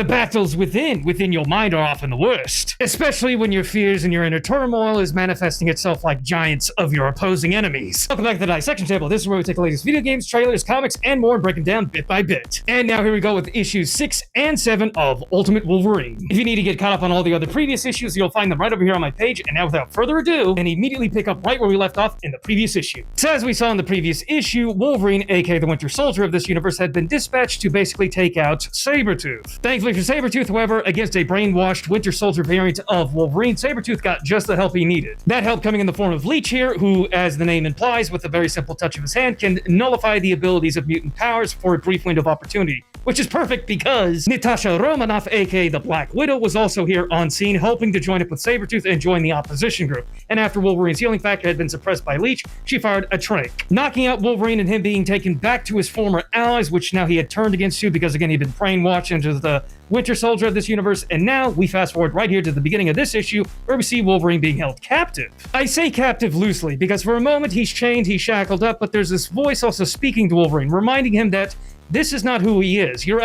The battles within your mind are often the worst, especially when your fears and your inner turmoil is manifesting itself like giants of your opposing enemies. Welcome back to the Dissection Table. This is where we take the latest video games, trailers, comics, and more and break them down bit by bit. And now here we go with issues 6 and 7 of Ultimate Wolverine. If you need to get caught up on all the other previous issues, you'll find them right over here on my page. And now without further ado, and immediately pick up right where we left off in the previous issue. So as we saw in the previous issue, Wolverine, aka the Winter Soldier of this universe, had been dispatched to basically take out Sabretooth. Thankfully for Sabretooth, however, against a brainwashed Winter Soldier variant of Wolverine, Sabretooth got just the help he needed. That help coming in the form of Leech here, who, as the name implies, with a very simple touch of his hand, can nullify the abilities of mutant powers for a brief window of opportunity. Which is perfect because Natasha Romanoff, aka the Black Widow, was also here on scene, helping to join up with Sabretooth and join the opposition group. And after Wolverine's healing factor had been suppressed by Leech, she fired a trick, knocking out Wolverine and him being taken back to his former allies, which now he had turned against you because, again, he'd been brainwashed into the Winter Soldier of this universe. And now we fast forward right here to the beginning of this issue, where we see Wolverine being held captive. I say captive loosely because for a moment he's chained, he's shackled up, but there's this voice also speaking to Wolverine, reminding him that this is not who he is. Your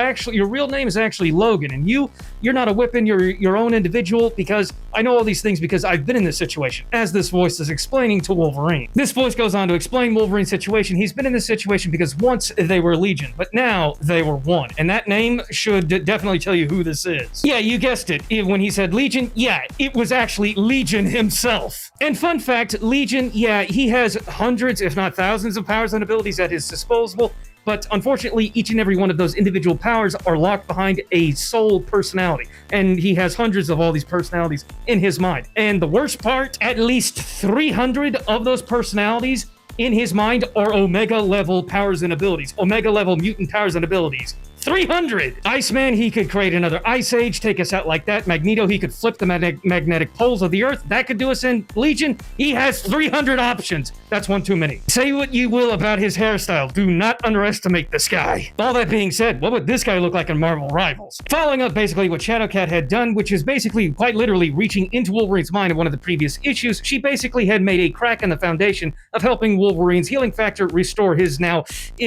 real name is actually Logan, and you're not a weapon, you're your own individual, because I know all these things because I've been in this situation, as this voice is explaining to Wolverine. This voice goes on to explain Wolverine's situation. He's been in this situation because once they were Legion, but now they were one, and that name should definitely tell you who this is. Yeah, you guessed it. When he said Legion, yeah, it was actually Legion himself. And fun fact, Legion, yeah, he has hundreds, if not thousands of powers and abilities at his disposal, but unfortunately, each and every one of those individual powers are locked behind a sole personality. And he has hundreds of all these personalities in his mind. And the worst part, at least 300 of those personalities in his mind are Omega level powers and abilities. Omega level mutant powers and abilities. 300! Iceman, he could create another Ice Age, take us out like that. Magneto, he could flip the magnetic poles of the Earth. That could do us in. Legion, he has 300 options. That's one too many. Say what you will about his hairstyle. Do not underestimate this guy. All that being said, what would this guy look like in Marvel Rivals? Following up basically what Shadowcat had done, which is basically quite literally reaching into Wolverine's mind in one of the previous issues, she basically had made a crack in the foundation of helping Wolverine's healing factor restore his now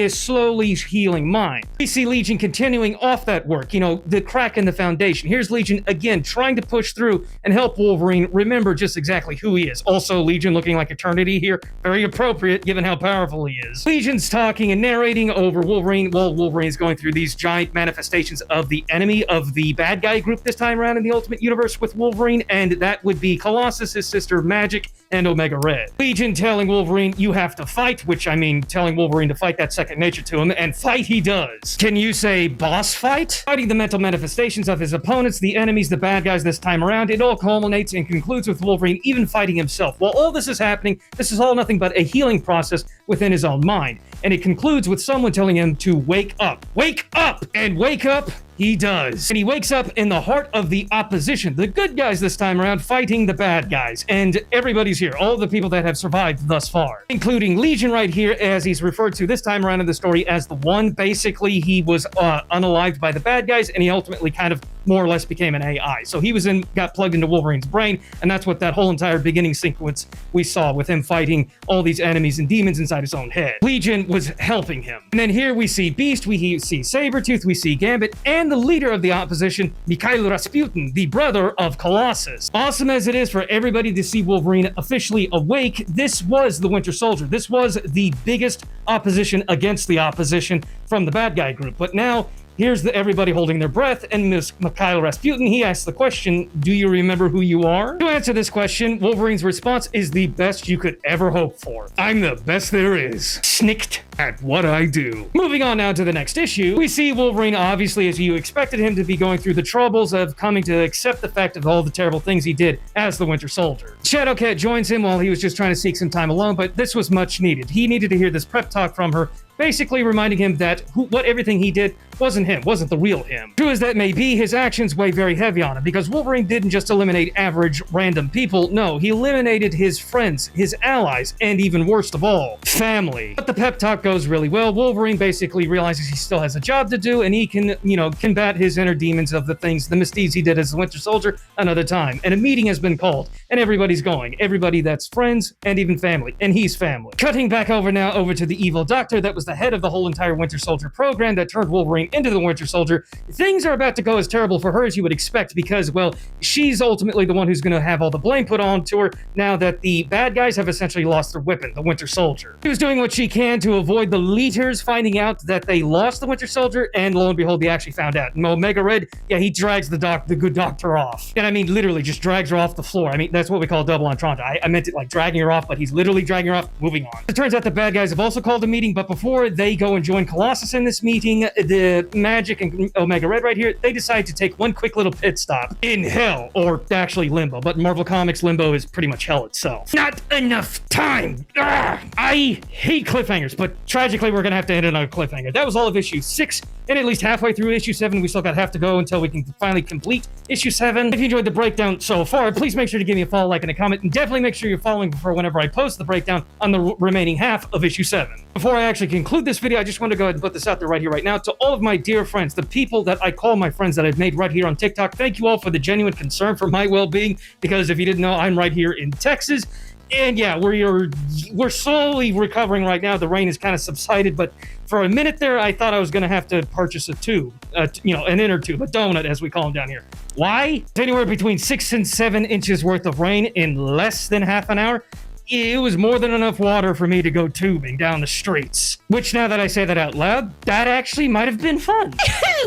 slowly healing mind. We see Legion continuing off that work, the crack in the foundation. Here's Legion again trying to push through and help Wolverine remember just exactly who he is. Also, Legion looking like Eternity here, very appropriate given how powerful he is. Legion's talking and narrating over Wolverine while Wolverine's going through these giant manifestations of the enemy of the bad guy group this time around in the Ultimate Universe with Wolverine, and that would be Colossus, his sister Magic, and Omega Red. Legion telling Wolverine, you have to fight, which I mean telling Wolverine to fight that second nature to him, and fight he does. Can you say boss fight? Fighting the mental manifestations of his opponents, the enemies, the bad guys this time around, it all culminates and concludes with Wolverine even fighting himself. While all this is happening, this is all nothing but a healing process within his own mind. And it concludes with someone telling him to wake up. Wake up! And wake up he does. And he wakes up in the heart of the opposition, the good guys this time around fighting the bad guys. And everybody's here, all the people that have survived thus far, including Legion right here, as he's referred to this time around in the story as the One. Basically, he was unalived by the bad guys, and he ultimately kind of more or less became an AI. So he got plugged into Wolverine's brain, and that's what that whole entire beginning sequence we saw with him fighting all these enemies and demons inside his own head. Legion was helping him. And then here we see Beast, we see Sabretooth, we see Gambit, and the leader of the opposition, Mikhail Rasputin, the brother of Colossus. Awesome as it is for everybody to see Wolverine officially awake, this was the Winter Soldier. This was the biggest opposition against the opposition from the bad guy group. But now, here's everybody holding their breath, and Mikhail Rasputin, he asks the question, do you remember who you are? To answer this question, Wolverine's response is the best you could ever hope for. I'm the best there is. Snicked at what I do. Moving on now to the next issue, we see Wolverine, obviously, as you expected him to be, going through the troubles of coming to accept the fact of all the terrible things he did as the Winter Soldier. Shadowcat joins him while he was just trying to seek some time alone, but this was much needed. He needed to hear this prep talk from her, basically reminding him that what everything he did wasn't him, wasn't the real him. True as that may be, his actions weigh very heavy on him, because Wolverine didn't just eliminate average random people, no, he eliminated his friends, his allies, and even worst of all, family. But the pep talk goes really well. Wolverine basically realizes he still has a job to do, and he can, combat his inner demons of the misdeeds he did as the Winter Soldier another time. And a meeting has been called, and everybody's going. Everybody that's friends, and even family, and he's family. Cutting back over to the evil doctor that was the head of the whole entire Winter Soldier program that turned Wolverine into the Winter Soldier, things are about to go as terrible for her as you would expect because, well, she's ultimately the one who's going to have all the blame put on to her now that the bad guys have essentially lost their weapon, the Winter Soldier. She was doing what she can to avoid the leaders finding out that they lost the Winter Soldier, and lo and behold, they actually found out. And Omega Red, yeah, he drags the good doctor off. And I mean, literally just drags her off the floor. I mean, that's what we call double entendre. I meant it like dragging her off, but he's literally dragging her off, moving on. It turns out the bad guys have also called a meeting, but before they go and join Colossus in this meeting, the Magic and Omega Red right here, they decide to take one quick little pit stop in hell, or actually limbo, but in Marvel Comics, limbo is pretty much hell itself. Not enough time! I hate cliffhangers, but tragically we're gonna have to end it on a cliffhanger. That was all of issue 6, and at least halfway through issue 7, we still got half to go until we can finally complete issue 7. If you enjoyed the breakdown so far, please make sure to give me a follow, like, and a comment, and definitely make sure you're following for whenever I post the breakdown on the remaining half of issue 7. Before I actually conclude this video, I just want to go ahead and put this out there right here, right now, to all of my dear friends, the people that I call my friends that I've made right here on TikTok. Thank you all for the genuine concern for my well-being, because if you didn't know, I'm right here in Texas. And yeah, we're slowly recovering right now. The rain has kind of subsided, but for a minute there, I thought I was going to have to purchase a tube, an inner tube, a donut, as we call them down here. Why? It's anywhere between 6 and 7 inches worth of rain in less than half an hour. It was more than enough water for me to go tubing down the streets. Which, now that I say that out loud, that actually might have been fun.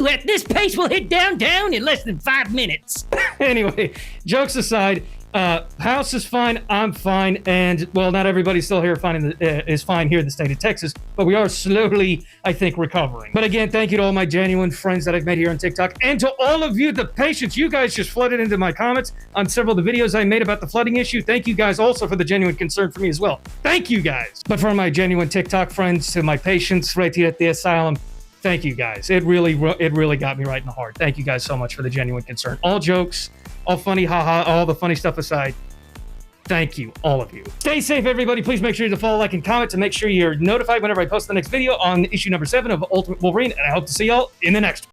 At this pace, we'll hit downtown in less than 5 minutes. Anyway, jokes aside, house is fine, I'm fine, and, well, not everybody's still here is fine here in the state of Texas, but we are slowly, I think, recovering. But again, thank you to all my genuine friends that I've met here on TikTok, and to all of you, the patience you guys just flooded into my comments on several of the videos I made about the flooding issue. Thank you guys also for the genuine concern for me as well. Thank you guys. But for my genuine TikTok friends, to my patients right here at the Asylum, thank you guys. It really got me right in the heart. Thank you guys so much for the genuine concern. All jokes, all funny, haha, all the funny stuff aside, thank you, all of you. Stay safe, everybody. Please make sure to follow, like, and comment to make sure you're notified whenever I post the next video on issue number 7 of Ultimate Wolverine, and I hope to see y'all in the next one.